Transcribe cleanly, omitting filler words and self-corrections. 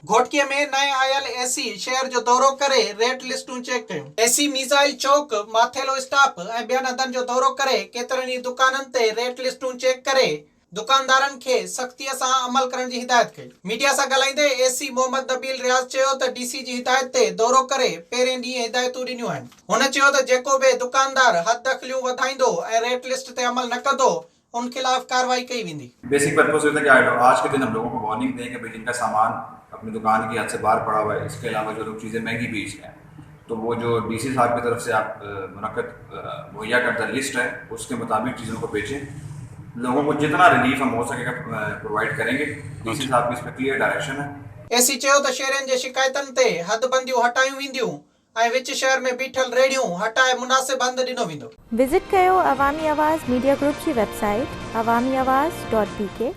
घोटकीअ में नए आयल एसी शहर जो दौरो करे रेट लिस्टूं चेक कयूं। एसी मिसाइल चौक माथेलो स्टाफ ऐं ॿियनि हंधनि जो दौरो करे केतिरनि ई दुकाननि ते रेट लिस्टूं चेक करे दुकानदारनि खे सख़्तीअ सां अमल करण जी हिदायत कई। मीडिया सां ॻाल्हाईंदे एसी मोहम्मद नबील रियाज़ चयो त डीसी जी हिदायत ते दौरो करे पहिरें ॾींहुं हिदायतूं ॾिनियूं आहिनि। हुन चयो त जेको बि दुकानदार हद दख़लियूं वधाईंदो ऐं रेट लिस्ट ते अमल न कंदो उन खिलाफ कार्रवाई कई वेंदी। बेसिक पर्पस होता है कि आज के दिन हम लोगों को वार्निंग दें कि भाई जिनका सामान अपनी दुकान की हद से बाहर पड़ा हुआ है, इसके अलावा जो लोग चीज़ें महंगी बेच रहे हैं, तो वो जो डीसी साहब की तरफ से आप मुनक्कद मुहैया करदा लिस्ट है उसके मुताबिक चीज़ों को बेचें। लोगों को जितना रिलीफ हम हो सकेगा प्रोवाइड करेंगे। डीसी साहब की इस पर क्लियर डायरेक्शन है। एसी चयो त शहरनि जे शिकायतनि ते हदबंदियूं हटायूं वेंदियूं ऐं विच शहर में बीठल रेड़ियूं हटाए मुनासिब हंधि ॾिनो वेंदो। विजिट कयो अवामी आवाज़ मीडिया ग्रुप जी वेबसाइट awamiawaz.pk।